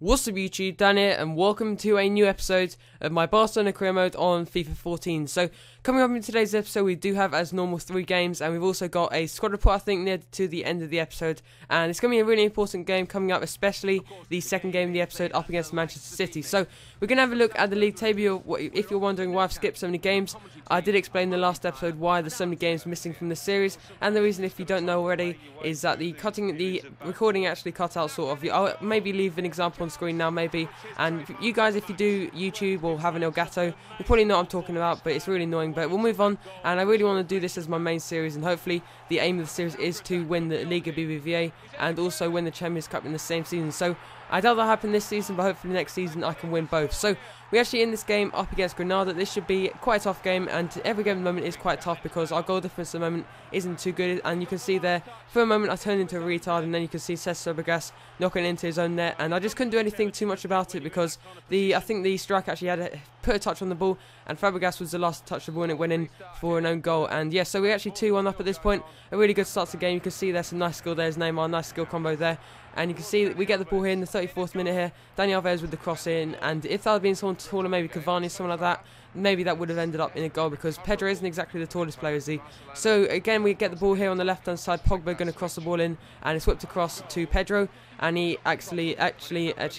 What's up YouTube, Dan here, and welcome to a new episode of my Barcelona career mode on FIFA 14. So, coming up in today's episode, we do have as normal 3 games, and we've also got a squad report I think near to the end of the episode, and it's going to be a really important game coming up, especially the second game of the episode up against Manchester City. So, we're going to have a look at the league table. If you're wondering why I've skipped so many games, I did explain in the last episode why there's so many games missing from the series, and the reason, if you don't know already, is that the recording actually cut out sort of. I'll maybe leave an example on screen now, maybe, and you guys, if you do YouTube or have an Elgato, you probably know what I'm talking about, but it's really annoying. But we'll move on, and I really want to do this as my main series, and hopefully the aim of the series is to win the Liga BBVA and also win the Champions Cup in the same season. So I doubt that'll happen this season, but hopefully next season I can win both. So we're actually in this game up against Granada. This should be quite a tough game, and every game at the moment is quite tough because our goal difference at the moment isn't too good. And you can see there, for a moment I turned into a retard, and then you can see Cesc Fabregas knocking into his own net, and I just couldn't do anything too much about it because I think the striker actually put a touch on the ball, and Fabregas was the last to touch the ball, and it went in for an own goal. And yeah, so we're actually 2-1 up at this point. A really good start to the game. You can see there's some nice skill. There's Neymar, nice skill combo there. And you can see that we get the ball here in the 34th minute here. Dani Alves with the cross in, and if that had been someone taller, maybe Cavani, someone like that, maybe that would have ended up in a goal because Pedro isn't exactly the tallest player, is he? So again, we get the ball here on the left-hand side. Pogba going to cross the ball in, and it's whipped across to Pedro, and he actually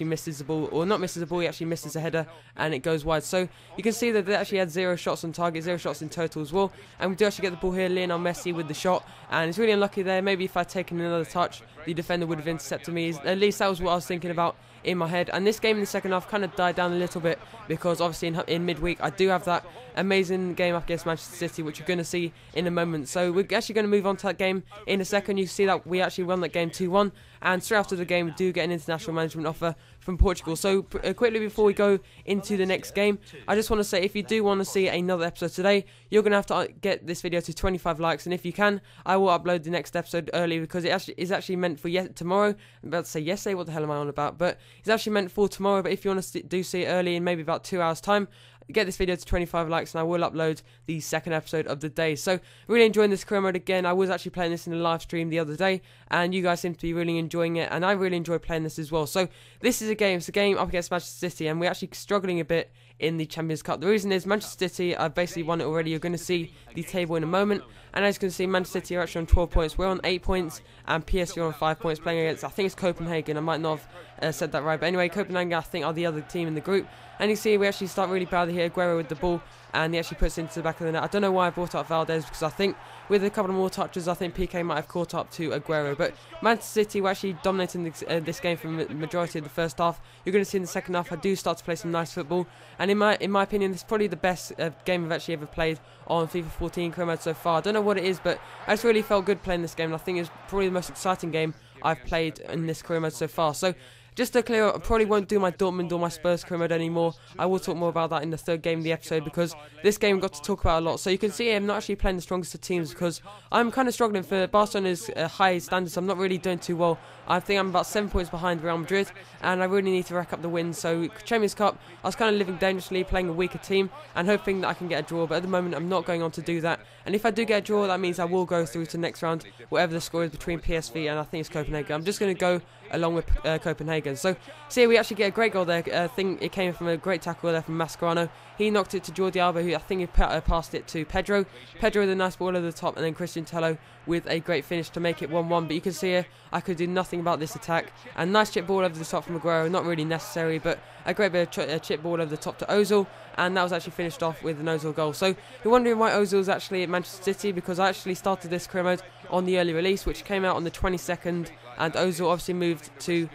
misses the ball, or not misses the ball, he actually misses a header, and it goes wide. So you can see that they actually had 0 shots on target, 0 shots in total as well, and we do actually get the ball here. Lionel Messi with the shot, and it's really unlucky there. Maybe if I'd taken another touch, the defender would have intercepted me. At least that was what I was thinking about in my head. And this game in the second half kind of died down a little bit because obviously in midweek I do have that amazing game up against Manchester City, which you're going to see in a moment. So we're actually going to move on to that game in a second. You see that we actually won that game 2-1, and straight after the game we do get an international management offer from Portugal. So quickly before we go into the next game, I just want to say, if you do want to see another episode today, you're going to have to get this video to 25 likes, and if you can, I will upload the next episode early because it is actually meant for tomorrow. I'm about to say yesterday, what the hell am I on about, but it's actually meant for tomorrow. But if you want to do see it early in maybe about 2 hours time, get this video to 25 likes and I will upload the second episode of the day. So really enjoying this career mode again. I was actually playing this in a live stream the other day, and you guys seem to be really enjoying it, and I really enjoy playing this as well. So this is a game, it's a game up against Manchester City, and we're actually struggling a bit in the Champions Cup. The reason is Manchester City, I've basically won it already. You're going to see the table in a moment, and as you can see, Manchester City are actually on 12 points. We're on 8 points, and PSV are on 5 points, playing against, I think it's Copenhagen. I might not have said that right, but anyway, Copenhagen I think are the other team in the group. And you see we actually start really badly here. Aguero with the ball, and he actually puts it into the back of the net. I don't know why I brought up Valdez, because I think with a couple of more touches, I think PK might have caught up to Aguero. But Manchester City were actually dominating this game for the majority of the first half. You're going to see in the second half, I do start to play some nice football, and in my opinion, this is probably the best game I've actually ever played on FIFA 14 career mode so far. I don't know what it is, but I just really felt good playing this game, and I think it's probably the most exciting game I've played in this career mode so far. So just to clear up, I probably won't do my Dortmund or my Spurs career mode anymore. I will talk more about that in the third game of the episode, because this game got to talk about a lot. So you can see I'm not actually playing the strongest of teams because I'm kind of struggling for Barcelona's high standards. I'm not really doing too well. I think I'm about 7 points behind Real Madrid, and I really need to rack up the wins. So Champions Cup, I was kind of living dangerously, playing a weaker team and hoping that I can get a draw, but at the moment I'm not going on to do that. And if I do get a draw, that means I will go through to the next round, whatever the score is between PSV and I think it's Copenhagen. I'm just going to go along with Copenhagen. So see, we actually get a great goal there. I think it came from a great tackle there from Mascherano. He knocked it to Jordi Alba, who I think he passed it to Pedro. Pedro with a nice ball over the top, and then Christian Tello with a great finish to make it 1-1. But you can see here, I could do nothing about this attack. And nice chip ball over the top from Aguero, not really necessary, but a great bit of chip ball over the top to Ozil, and that was actually finished off with an Ozil goal. So you're wondering why Ozil is actually at Manchester City, because I actually started this career mode on the early release, which came out on the 22nd, and Ozil obviously moved to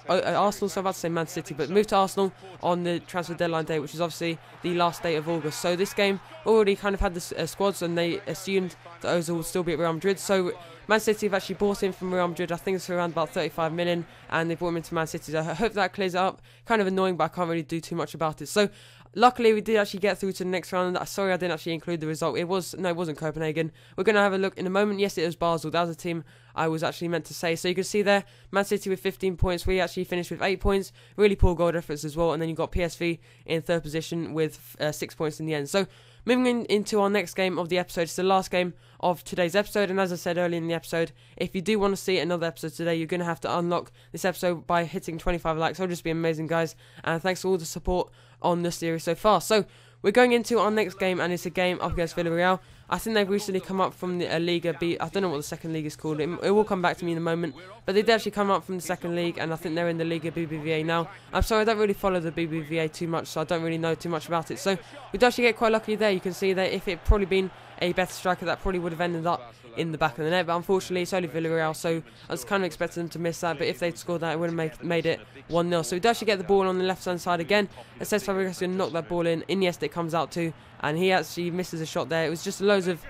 Arsenal, so I'm about to say Man City, but moved to Arsenal on the transfer deadline day, which is obviously the last day of August. So this game already kind of had the squads, and they assumed that Ozil would still be at Real Madrid. So Man City have actually bought him from Real Madrid. I think it's around about 35 million, and they brought him into Man City. So I hope that clears it up. Kind of annoying, but I can't really do too much about it. So luckily, we did actually get through to the next round. Sorry, I didn't actually include the result. It wasn't Copenhagen. We're going to have a look in a moment. Yes, it was Basel. That was a team I was actually meant to say. So you can see there, Man City with 15 points. We actually finished with 8 points. Really poor goal difference as well. And then you've got PSV in third position with 6 points in the end. So moving into our next game of the episode. It's the last game of today's episode, and as I said earlier in the episode, if you do want to see another episode today, you're going to have to unlock this episode by hitting 25 likes. It'll just be amazing, guys, and thanks for all the support on the series so far. So we're going into our next game, and it's a game up against Villarreal. I think they've recently come up from the Liga B. I don't know what the second league is called. It will come back to me in a moment. But they did actually come up from the second league, and I think they're in the Liga BBVA now. I'm sorry, I don't really follow the BBVA too much, so I don't really know too much about it. So we did actually get quite lucky there. You can see that if it probably been a better striker, that probably would have ended up in the back of the net. But unfortunately, it's only Villarreal, so I was kind of expecting them to miss that. But if they'd scored that, it would have made it 1-0. So we did actually get the ball on the left-hand side again. It says Fabregas going to knock that ball in. Iniesta it comes out to, and he actually misses a shot there. It was just loads of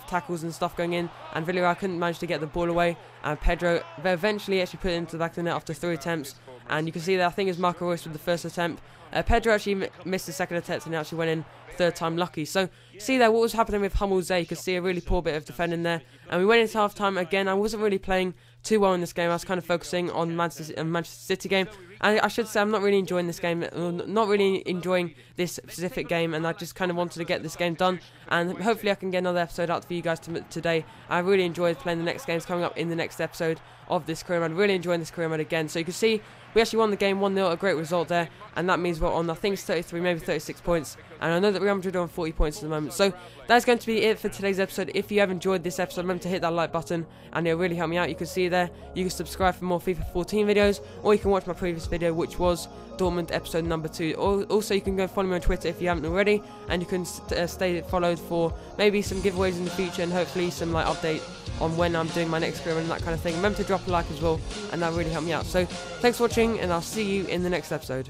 tackles and stuff going in, and Villarreal couldn't manage to get the ball away, and Pedro eventually actually put it into the back of the net after 3 attempts, and you can see that I think it's Marco Reus with the first attempt. Pedro actually missed the second attempt, and he actually went in third time lucky. So see there what was happening with Hummels there. You could see a really poor bit of defending there, and we went into half time again. I wasn't really playing too well in this game. I was kind of focusing on Manchester City game, and I should say I'm not really enjoying this game, not really enjoying this specific game, and I just kind of wanted to get this game done, and hopefully I can get another episode out for you guys today. I really enjoyed playing the next games coming up in the next episode of this career mode. Really enjoying this career mode again. So you can see we actually won the game 1-0, a great result there, and that means we're on, I think it's 33, maybe 36 points, and I know that Real Madrid are on 40 points at the moment. So that's going to be it for today's episode. If you have enjoyed this episode, remember to hit that like button, and it'll really help me out. You can see there, you can subscribe for more FIFA 14 videos, or you can watch my previous video, which was Dortmund episode number 2. Also, you can go follow me on Twitter if you haven't already, and you can stay followed for maybe some giveaways in the future, and hopefully some update on when I'm doing my next career and that kind of thing. Remember to drop a like as well, and that really helped me out. So thanks for watching, and I'll see you in the next episode.